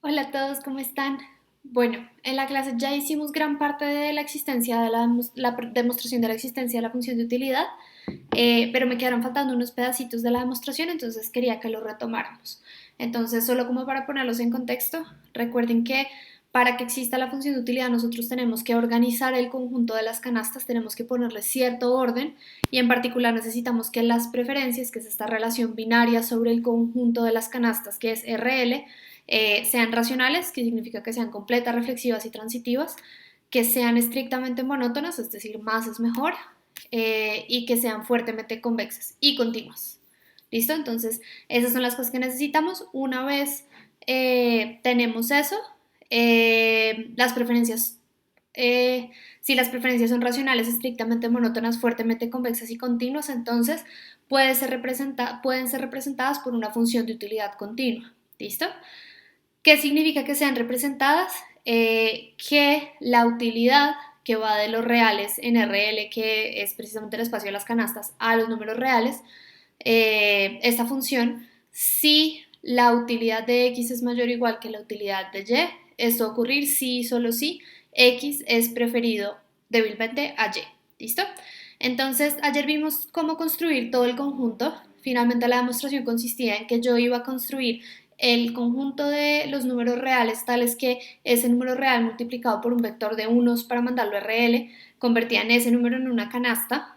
Hola a todos, ¿cómo están? Bueno, en la clase ya hicimos gran parte de la existencia de la demostración de la existencia de la función de utilidad, pero me quedaron faltando unos pedacitos de la demostración, entonces quería que lo retomáramos. Entonces, solo como para ponerlos en contexto, recuerden que para que exista la función de utilidad nosotros tenemos que organizar el conjunto de las canastas, tenemos que ponerle cierto orden y en particular necesitamos que las preferencias, que es esta relación binaria sobre el conjunto de las canastas, que es RL, sean racionales, que significa que sean completas, reflexivas y transitivas, que sean estrictamente monótonas, es decir, más es mejor, y que sean fuertemente convexas y continuas. ¿Listo? Entonces, esas son las cosas que necesitamos. Una vez tenemos eso, las preferencias, si las preferencias son racionales, estrictamente monótonas, fuertemente convexas y continuas, entonces pueden ser representadas por una función de utilidad continua. ¿Listo? ¿Qué significa que sean representadas? Que la utilidad que va de los reales en RL, que es precisamente el espacio de las canastas, a los números reales, esta función, si la utilidad de x es mayor o igual que la utilidad de y, esto va a ocurrir si y solo si x es preferido débilmente a y. ¿Listo? Entonces, ayer vimos cómo construir todo el conjunto. Finalmente la demostración consistía en que yo iba a construir el conjunto de los números reales tales que ese número real multiplicado por un vector de unos para mandarlo a RL convertían ese número en una canasta,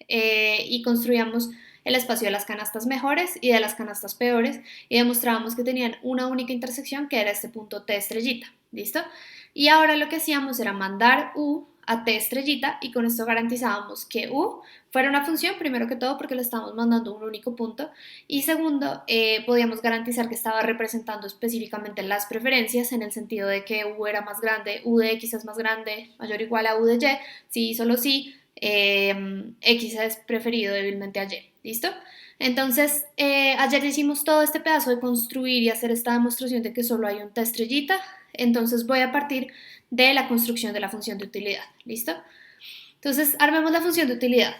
y construíamos el espacio de las canastas mejores y de las canastas peores y demostrábamos que tenían una única intersección que era este punto T estrellita. ¿Listo? Y ahora lo que hacíamos era mandar U a T estrellita y con esto garantizábamos que U fuera una función, primero que todo porque le estábamos mandando un único punto y segundo, podíamos garantizar que estaba representando específicamente las preferencias en el sentido de que U era más grande, U de X es más grande, mayor o igual a U de Y, si solo si X es preferido débilmente a Y. ¿Listo? Entonces, ayer hicimos todo este pedazo de construir y hacer esta demostración de que solo hay un T estrellita, entonces voy a partir de la construcción de la función de utilidad. ¿Listo? Entonces, armemos la función de utilidad.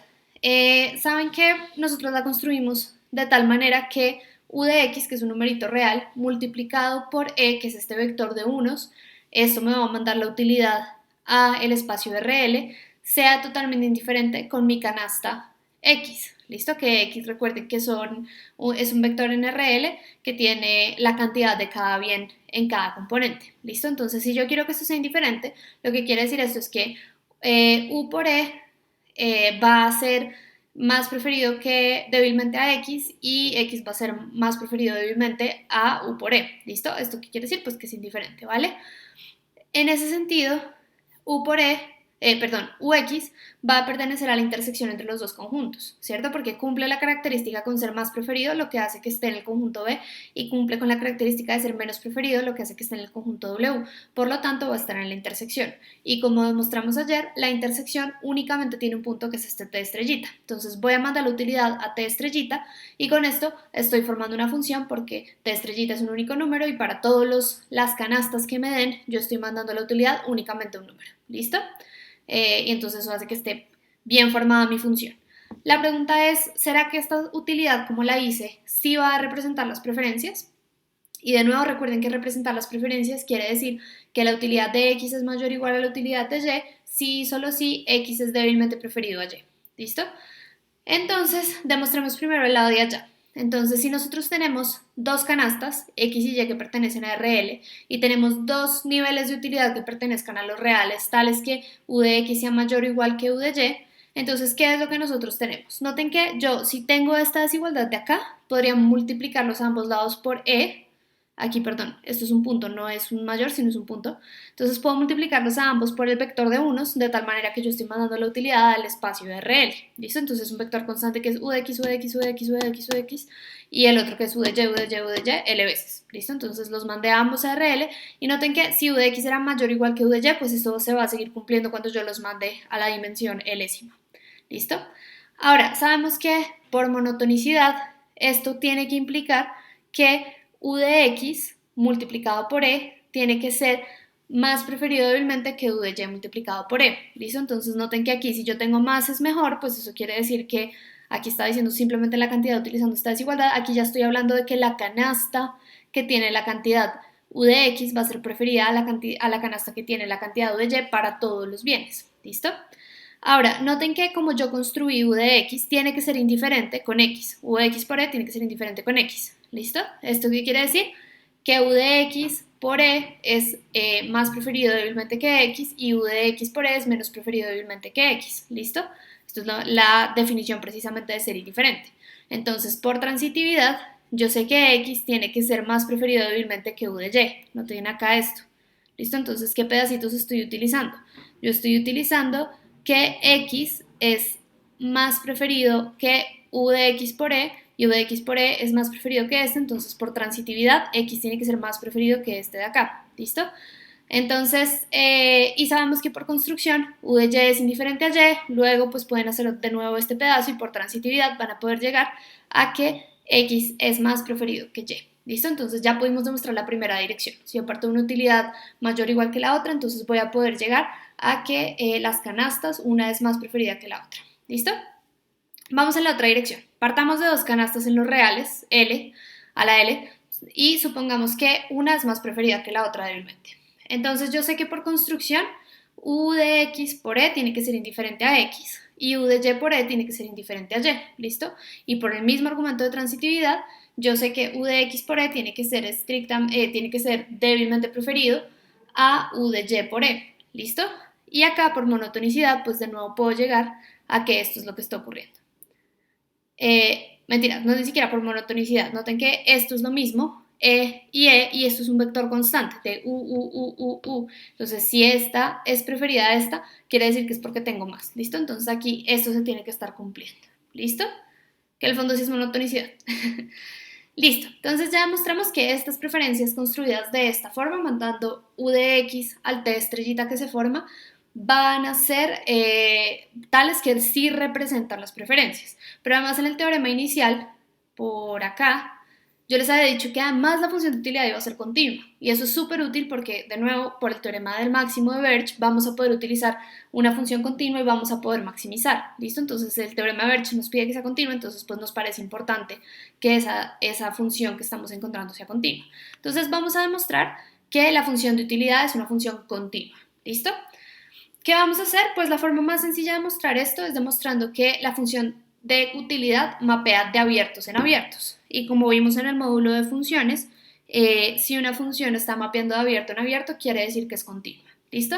Saben que nosotros la construimos de tal manera que u de x, que es un numerito real, multiplicado por e, que es este vector de unos, esto me va a mandar la utilidad a el espacio RL, sea totalmente indiferente con mi canasta x. ¿Listo? Que x, recuerden que es un vector en RL que tiene la cantidad de cada bien en cada componente. ¿Listo? Entonces, si yo quiero que esto sea indiferente, lo que quiere decir esto es que U por E va a ser más preferido que débilmente a X y X va a ser más preferido débilmente a U por E. ¿Listo? ¿Esto qué quiere decir? Pues que es indiferente, ¿vale? En ese sentido, U por E, perdón, UX va a pertenecer a la intersección entre los dos conjuntos, ¿cierto? Porque cumple la característica con ser más preferido, lo que hace que esté en el conjunto B, y cumple con la característica de ser menos preferido, lo que hace que esté en el conjunto W. Por lo tanto, va a estar en la intersección. Y como demostramos ayer, la intersección únicamente tiene un punto que es este T estrellita. Entonces voy a mandar la utilidad a T estrellita y con esto estoy formando una función porque T estrellita es un único número y para todas las canastas que me den, yo estoy mandando la utilidad únicamente un número. ¿Listo? Y entonces eso hace que esté bien formada mi función. La pregunta es, ¿será que esta utilidad, como la hice, sí va a representar las preferencias? Y de nuevo recuerden que representar las preferencias quiere decir que la utilidad de x es mayor o igual a la utilidad de y si y solo si x es débilmente preferido a y. ¿Listo? Entonces, demostremos primero el lado de allá. Entonces, si nosotros tenemos dos canastas, X y Y, que pertenecen a RL, y tenemos dos niveles de utilidad que pertenezcan a los reales, tales que U de X sea mayor o igual que U de Y, entonces, ¿qué es lo que nosotros tenemos? Noten que yo, si tengo esta desigualdad de acá, podría multiplicarlos a ambos lados por E. Aquí, perdón, esto es un punto, no es un mayor, sino es un punto. Entonces puedo multiplicarlos a ambos por el vector de unos, de tal manera que yo estoy mandando la utilidad al espacio de RL. ¿Listo? Entonces un vector constante que es u de x, u de x, u de x, u de x, u de x, y el otro que es u de y, u de y, u de y, l veces. ¿Listo? Entonces los mandé a ambos a RL y noten que si u de x era mayor o igual que u de y, pues esto se va a seguir cumpliendo cuando yo los mande a la dimensión Lésima. ¿Listo? Ahora, sabemos que por monotonicidad esto tiene que implicar que u de x multiplicado por e tiene que ser más preferido débilmente que u de y multiplicado por e. ¿Listo? Entonces noten que aquí si yo tengo más es mejor, pues eso quiere decir que aquí está diciendo simplemente la cantidad utilizando esta desigualdad. Aquí ya estoy hablando de que la canasta que tiene la cantidad U de X va a ser preferida a la canasta que tiene la cantidad U de Y para todos los bienes. ¿Listo? Ahora, noten que como yo construí U de X, tiene que ser indiferente con X. U de X por E tiene que ser indiferente con X. ¿Listo? ¿Esto qué quiere decir? Que U de X por E es más preferido débilmente que X y U de X por E es menos preferido débilmente que X. ¿Listo? Esto es la definición precisamente de ser indiferente. Entonces, por transitividad, yo sé que X tiene que ser más preferido débilmente que U de Y. Noten acá esto. ¿Listo? Entonces, ¿qué pedacitos estoy utilizando? Yo estoy utilizando que X es más preferido que U de X por E y U de X por E es más preferido que este, entonces por transitividad X tiene que ser más preferido que este de acá, ¿listo? Entonces, y sabemos que por construcción U de Y es indiferente a Y, luego pues pueden hacer de nuevo este pedazo y por transitividad van a poder llegar a que X es más preferido que Y. ¿Listo? Entonces ya pudimos demostrar la primera dirección. Si yo parto de una utilidad mayor o igual que la otra, entonces voy a poder llegar a que las canastas, una es más preferida que la otra. ¿Listo? Vamos a la otra dirección. Partamos de dos canastas en los reales, L a la L, y supongamos que una es más preferida que la otra débilmente. Entonces yo sé que por construcción U de X por E tiene que ser indiferente a X y U de Y por E tiene que ser indiferente a Y, ¿listo? Y por el mismo argumento de transitividad, yo sé que U de X por E tiene que ser, tiene que ser débilmente preferido a U de Y por E, ¿listo? Y acá por monotonicidad, pues de nuevo puedo llegar a que esto es lo que está ocurriendo. Mentira, no es ni siquiera por monotonicidad. Noten que esto es lo mismo, y esto es un vector constante de U. Entonces, si esta es preferida a esta, quiere decir que es porque tengo más. ¿Listo? Entonces aquí esto se tiene que estar cumpliendo. ¿Listo? Que el fondo sí es monotonicidad. Listo, entonces ya demostramos que estas preferencias construidas de esta forma, mandando U de X al T estrellita que se forma, van a ser tales que sí representan las preferencias. Pero además en el teorema inicial, por acá, yo les había dicho que además la función de utilidad iba a ser continua. Y eso es súper útil porque, de nuevo, por el teorema del máximo de Birch, vamos a poder utilizar una función continua y vamos a poder maximizar. ¿Listo? Entonces el teorema de Birch nos pide que sea continua, entonces pues nos parece importante que esa función que estamos encontrando sea continua. Entonces vamos a demostrar que la función de utilidad es una función continua. ¿Listo? ¿Qué vamos a hacer? Pues la forma más sencilla de mostrar esto es demostrando que la función de utilidad mapea de abiertos en abiertos. Y como vimos en el módulo de funciones, si una función está mapeando de abierto en abierto, quiere decir que es continua. ¿Listo?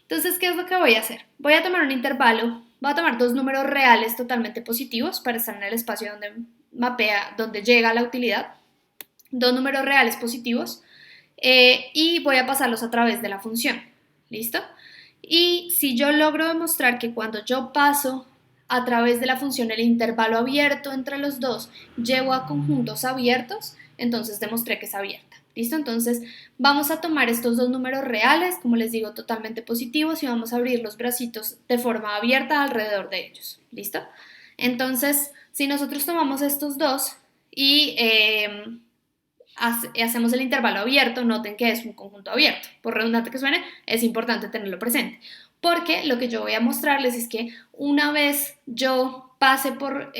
Entonces, ¿qué es lo que voy a hacer? Voy a tomar un intervalo, voy a tomar dos números reales totalmente positivos para estar en el espacio donde mapea, donde llega la utilidad, dos números reales positivos, y voy a pasarlos a través de la función. ¿Listo? Y si yo logro demostrar que cuando yo paso a través de la función el intervalo abierto entre los dos llevo a conjuntos abiertos, entonces demostré que es abierta. ¿Listo? Entonces vamos a tomar estos dos números reales, como les digo, totalmente positivos y vamos a abrir los bracitos de forma abierta alrededor de ellos. ¿Listo? Entonces, si nosotros tomamos estos dos y hacemos el intervalo abierto, noten que es un conjunto abierto. Por redundante que suene, es importante tenerlo presente. Porque lo que yo voy a mostrarles es que una vez yo pase por,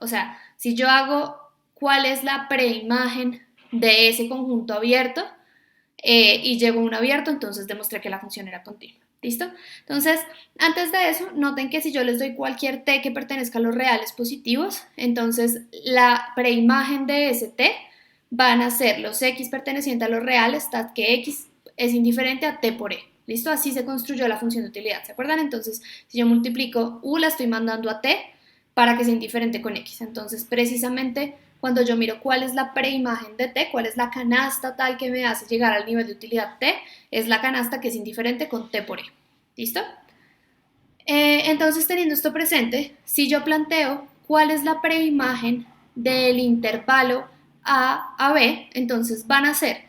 o sea, si yo hago cuál es la preimagen de ese conjunto abierto y llego a un abierto, entonces demostré que la función era continua. ¿Listo? Entonces, antes de eso, noten que si yo les doy cualquier t que pertenezca a los reales positivos, entonces la preimagen de ese t van a ser los x pertenecientes a los reales, tal que x es indiferente a t por e. ¿Listo? Así se construyó la función de utilidad, ¿se acuerdan? Entonces, si yo multiplico u, la estoy mandando a t para que sea indiferente con x. Entonces, precisamente cuando yo miro cuál es la preimagen de t, cuál es la canasta tal que me hace llegar al nivel de utilidad t, es la canasta que es indiferente con t por e. ¿Listo? Entonces, teniendo esto presente, si yo planteo cuál es la preimagen del intervalo a B, entonces van a ser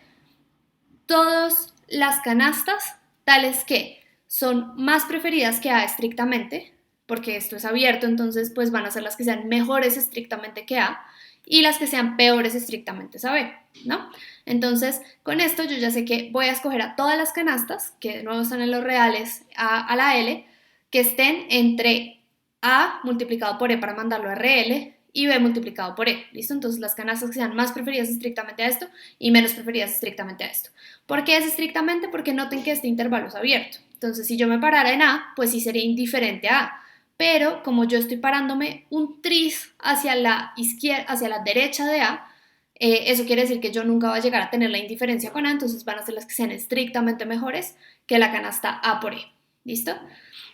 todas las canastas tales que son más preferidas que A estrictamente, porque esto es abierto, entonces pues van a ser las que sean mejores estrictamente que A, y las que sean peores estrictamente a B, ¿no? Entonces, con esto yo ya sé que voy a escoger a todas las canastas, que de nuevo están en los reales a la L, que estén entre A multiplicado por E para mandarlo a RL y B multiplicado por E, ¿listo? Entonces las canastas que sean más preferidas estrictamente a esto y menos preferidas estrictamente a esto. ¿Por qué es estrictamente? Porque noten que este intervalo es abierto. Entonces si yo me parara en A, pues sí sería indiferente a A, pero como yo estoy parándome un tris hacia la izquierda, hacia la derecha de A, eso quiere decir que yo nunca voy a llegar a tener la indiferencia con A, entonces van a ser las que sean estrictamente mejores que la canasta A por E, ¿listo?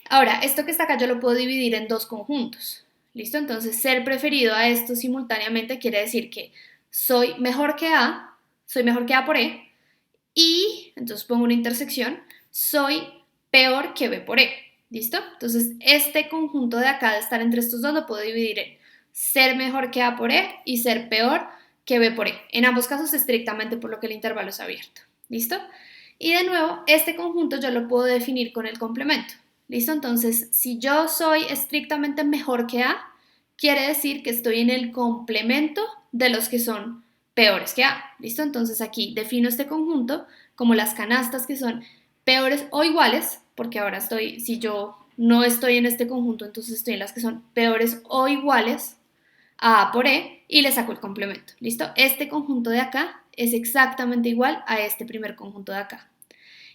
Ahora, esto que está acá yo lo puedo dividir en dos conjuntos, ¿listo? Entonces, ser preferido a esto simultáneamente quiere decir que soy mejor que A, soy mejor que A por E, y, entonces pongo una intersección, soy peor que B por E, ¿listo? Entonces, este conjunto de acá de estar entre estos dos lo puedo dividir en ser mejor que A por E y ser peor que B por E. En ambos casos, estrictamente por lo que el intervalo es abierto, ¿listo? Y de nuevo, este conjunto yo lo puedo definir con el complemento. ¿Listo? Entonces, si yo soy estrictamente mejor que A, quiere decir que estoy en el complemento de los que son peores que A. ¿Listo? Entonces aquí defino este conjunto como las canastas que son peores o iguales, porque ahora estoy, si yo no estoy en este conjunto, entonces estoy en las que son peores o iguales a A por E y le saco el complemento. ¿Listo? Este conjunto de acá es exactamente igual a este primer conjunto de acá.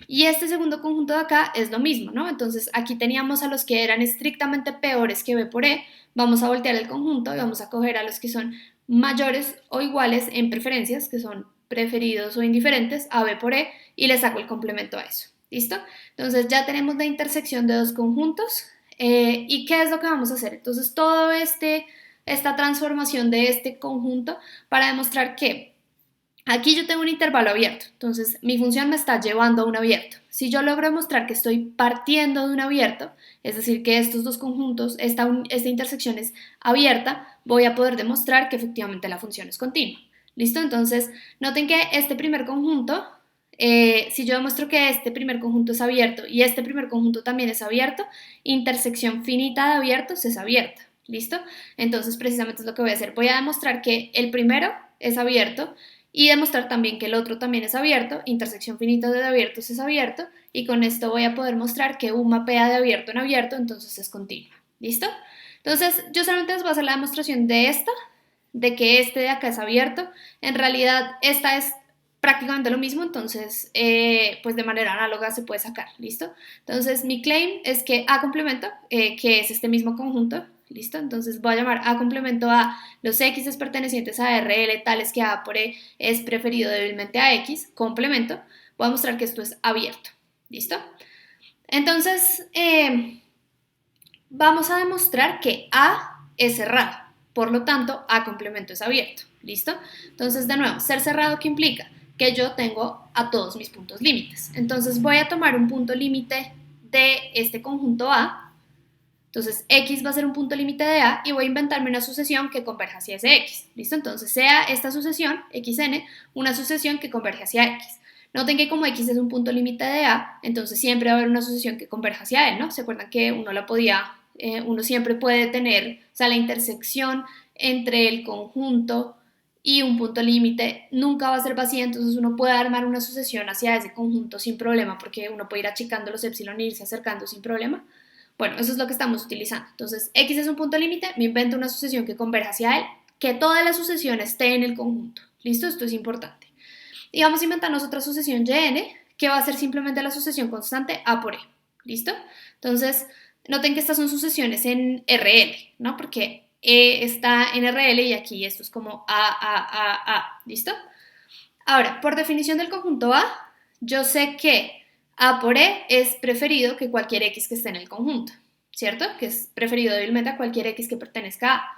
Y este segundo conjunto de acá es lo mismo, ¿no? Entonces aquí teníamos a los que eran estrictamente peores que B por E, vamos a voltear el conjunto y vamos a coger a los que son mayores o iguales en preferencias, que son preferidos o indiferentes a B por E, y le saco el complemento a eso, ¿listo? Entonces ya tenemos la intersección de dos conjuntos, ¿y qué es lo que vamos a hacer? Entonces esta transformación de este conjunto para demostrar que aquí yo tengo un intervalo abierto, entonces mi función me está llevando a un abierto. Si yo logro demostrar que estoy partiendo de un abierto, es decir, que estos dos conjuntos, esta intersección es abierta, voy a poder demostrar que efectivamente la función es continua. ¿Listo? Entonces, noten que este primer conjunto, si yo demuestro que este primer conjunto es abierto y este primer conjunto también es abierto, intersección finita de abiertos es abierta. ¿Listo? Entonces, precisamente es lo que voy a hacer. Voy a demostrar que el primero es abierto y demostrar también que el otro también es abierto, intersección finita de abiertos es abierto, y con esto voy a poder mostrar que U mapea de abierto en abierto, entonces es continua. ¿Listo? Entonces, yo solamente les voy a hacer la demostración de esta, de que este de acá es abierto. En realidad, esta es prácticamente lo mismo, entonces, pues de manera análoga se puede sacar, ¿listo? Entonces, mi claim es que A complemento, que es este mismo conjunto, ¿listo? Entonces voy a llamar A complemento a los X pertenecientes a RL tales que A por E es preferido débilmente a X, complemento, voy a mostrar que esto es abierto, ¿listo? Entonces, vamos a demostrar que A es cerrado, por lo tanto, A complemento es abierto, ¿listo? Entonces, de nuevo, ser cerrado, ¿qué implica? Que yo tengo a todos mis puntos límites. Entonces, voy a tomar un punto límite de este conjunto A. Entonces, X va a ser un punto límite de A y voy a inventarme una sucesión que converja hacia ese X. ¿Listo? Entonces, sea esta sucesión, XN, una sucesión que converge hacia X. Noten que como X es un punto límite de A, entonces siempre va a haber una sucesión que converja hacia él, ¿no? ¿Se acuerdan que uno siempre puede tener, o sea, la intersección entre el conjunto y un punto límite nunca va a ser vacía, entonces uno puede armar una sucesión hacia ese conjunto sin problema, porque uno puede ir achicando los epsilon e irse acercando sin problema. Bueno, eso es lo que estamos utilizando. Entonces, X es un punto límite, me invento una sucesión que converja hacia él, que toda la sucesión esté en el conjunto. ¿Listo? Esto es importante. Y vamos a inventarnos otra sucesión Yn, que va a ser simplemente la sucesión constante A por E. ¿Listo? Entonces, noten que estas son sucesiones en RL, ¿no? Porque E está en RL y aquí esto es como A. ¿Listo? Ahora, por definición del conjunto A, yo sé que A por E es preferido que cualquier X que esté en el conjunto, ¿cierto? Que es preferido débilmente a cualquier X que pertenezca a A.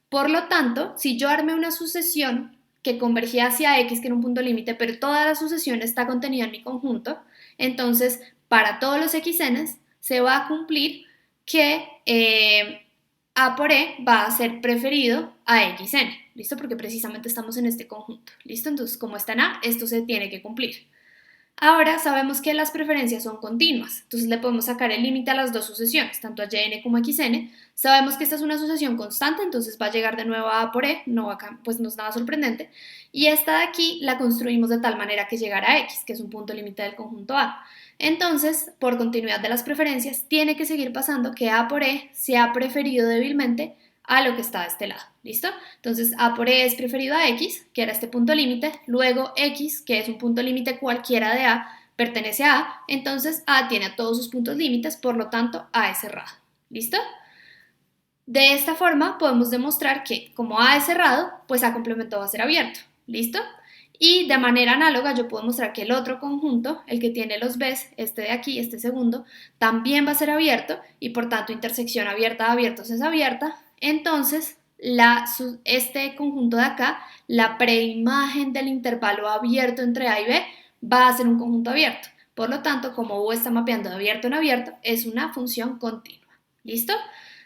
Por lo tanto, si yo armé una sucesión que convergía hacia X, que era un punto límite, pero toda la sucesión está contenida en mi conjunto, entonces para todos los XNs se va a cumplir que A por E va a ser preferido a XN, ¿listo? Porque precisamente estamos en este conjunto, ¿listo? Entonces, como está en A, esto se tiene que cumplir. Ahora sabemos que las preferencias son continuas, entonces le podemos sacar el límite a las dos sucesiones, tanto a Yn como a Xn. Sabemos que esta es una sucesión constante, entonces va a llegar de nuevo a A por E, pues no es nada sorprendente. Y esta de aquí la construimos de tal manera que llegara a X, que es un punto límite del conjunto A. Entonces, por continuidad de las preferencias, tiene que seguir pasando que A por E sea preferido débilmente a lo que está de este lado, ¿listo? Entonces A por E es preferido a X, que era este punto límite, luego X, que es un punto límite cualquiera de A, pertenece a A, entonces A tiene a todos sus puntos límites, por lo tanto A es cerrado, ¿listo? De esta forma podemos demostrar que como A es cerrado, pues A complemento va a ser abierto, ¿listo? Y de manera análoga yo puedo mostrar que el otro conjunto, el que tiene los Bs, este de aquí, este segundo, también va a ser abierto y por tanto intersección abierta de abiertos es abierta. Entonces, este conjunto de acá, la preimagen del intervalo abierto entre A y B va a ser un conjunto abierto. Por lo tanto, como U está mapeando de abierto en abierto, es una función continua. ¿Listo?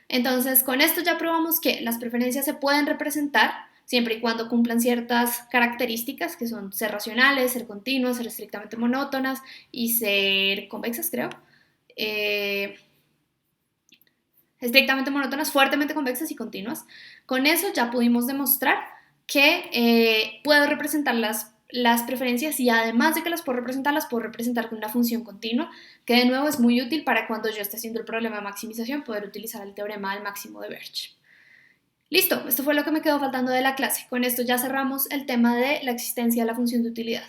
Entonces, con esto ya probamos que las preferencias se pueden representar siempre y cuando cumplan ciertas características que son ser racionales, ser continuas, ser estrictamente monótonas y ser convexas, creo. Estrictamente monótonas, fuertemente convexas y continuas. Con eso ya pudimos demostrar que puedo representar las preferencias y además de que las puedo representar con una función continua, que de nuevo es muy útil para cuando yo esté haciendo el problema de maximización, poder utilizar el teorema del máximo de Birch. Listo, esto fue lo que me quedó faltando de la clase. Con esto ya cerramos el tema de la existencia de la función de utilidad.